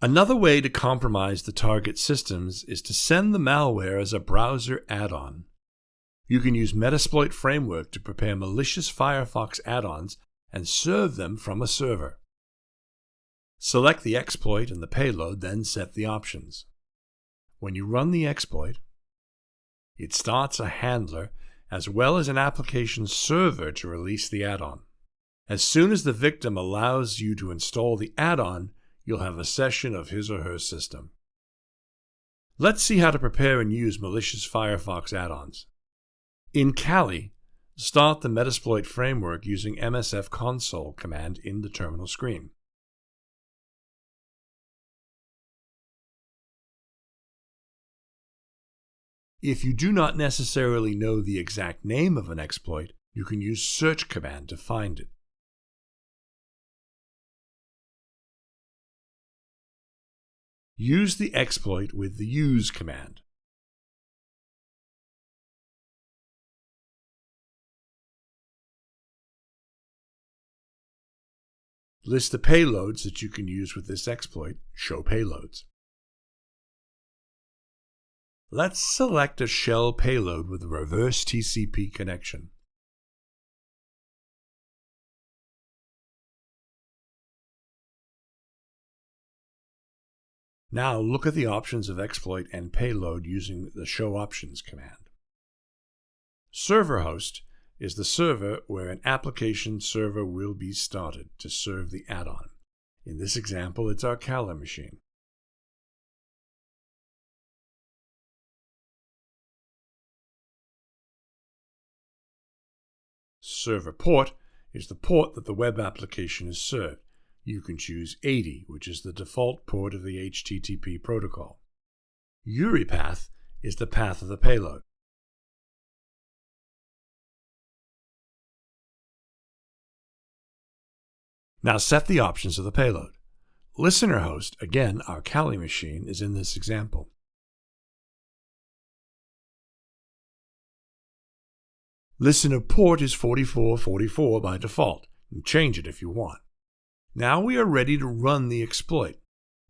Another way to compromise the target systems is to send the malware as a browser add-on. You can use Metasploit Framework to prepare malicious Firefox add-ons and serve them from a server. Select the exploit and the payload, then set the options. When you run the exploit, it starts a handler as well as an application server to release the add-on. As soon as the victim allows you to install the add-on, you'll have a session of his or her system. Let's see how to prepare and use malicious Firefox add-ons. In Kali, start the Metasploit framework using MSF console command in the terminal screen. If you do not necessarily know the exact name of an exploit, you can use search command to find it. Use the exploit with the use command. List the payloads that you can use with this exploit. Show payloads. Let's select a shell payload with a reverse TCP connection. Now look at the options of exploit and payload using the show options command. Server host is the server where an application server will be started to serve the add-on. In this example, it's our Kali machine. Server port is the port that the web application is served. You can choose 80, which is the default port of the HTTP protocol. URI path is the path of the payload. Now set the options of the payload. Listener host, again our Kali machine, is in this example. Listener port is 4444 by default. You can change it if you want. Now we are ready to run the exploit.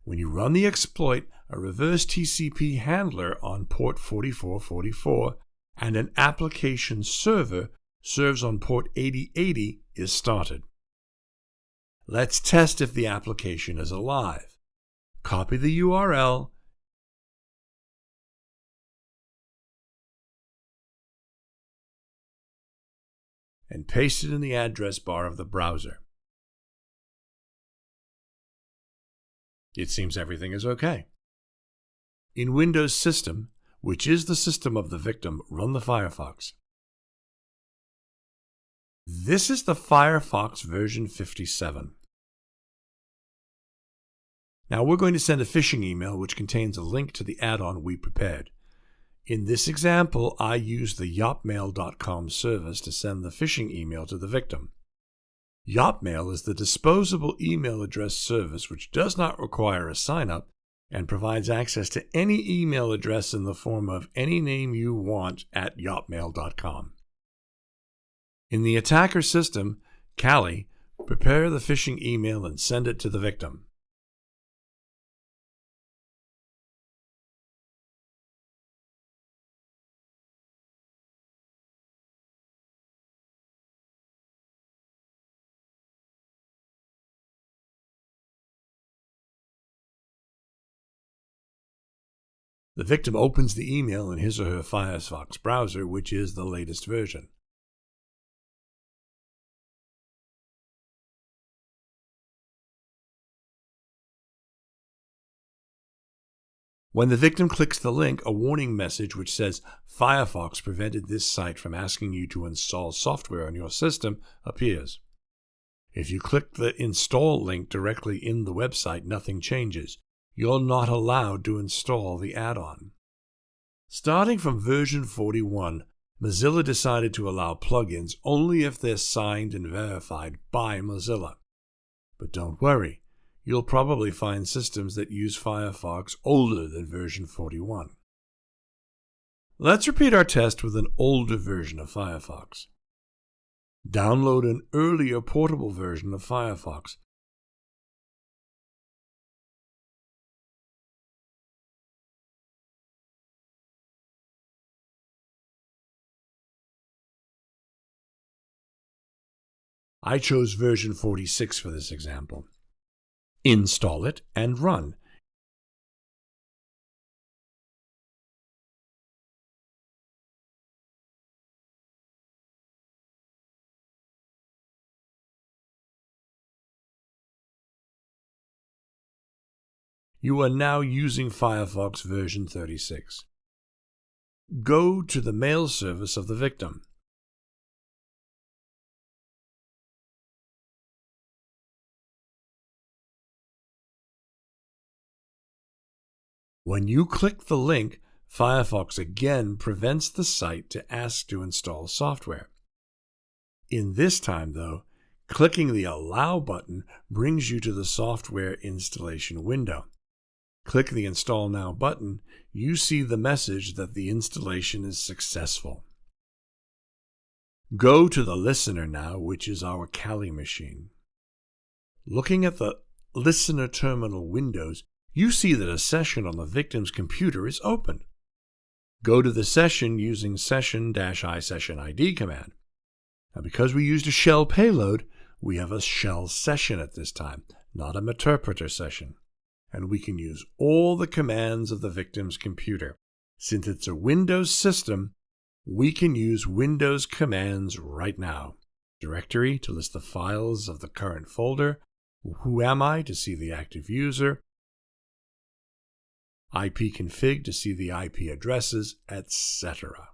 When you run the exploit, a reverse TCP handler on port 4444 and an application server serves on port 8080 is started. Let's test if the application is alive. Copy the URL and paste it in the address bar of the browser. It seems everything is okay. In Windows System, which is the system of the victim, run the Firefox. This is the Firefox version 57. Now we're going to send a phishing email which contains a link to the add-on we prepared. In this example, I used the yopmail.com service to send the phishing email to the victim. Yopmail is the disposable email address service which does not require a sign-up and provides access to any email address in the form of any name you want at yopmail.com. In the attacker system, Kali, prepare the phishing email and send it to the victim. The victim opens the email in his or her Firefox browser, which is the latest version. When the victim clicks the link, a warning message which says Firefox prevented this site from asking you to install software on your system appears. If you click the install link directly in the website, nothing changes. You're not allowed to install the add-on. Starting from version 41, Mozilla decided to allow plugins only if they're signed and verified by Mozilla. But don't worry, you'll probably find systems that use Firefox older than version 41. Let's repeat our test with an older version of Firefox. Download an earlier portable version of Firefox. I chose version 46 for this example. Install it and run. You are now using Firefox version 36. Go to the mail service of the victim. When you click the link, Firefox again prevents the site to ask to install software. In this time, though, clicking the Allow button brings you to the software installation window. Click the Install Now button, you see the message that the installation is successful. Go to the listener now, which is our Kali machine. Looking at the listener terminal windows, you see that a session on the victim's computer is open. Go to the session using session-isessionid command. Now, because we used a shell payload, we have a shell session at this time, not a meterpreter session. And we can use all the commands of the victim's computer. Since it's a Windows system, we can use Windows commands right now. Directory to list the files of the current folder, who am I to see the active user, ipconfig to see the IP addresses, etc.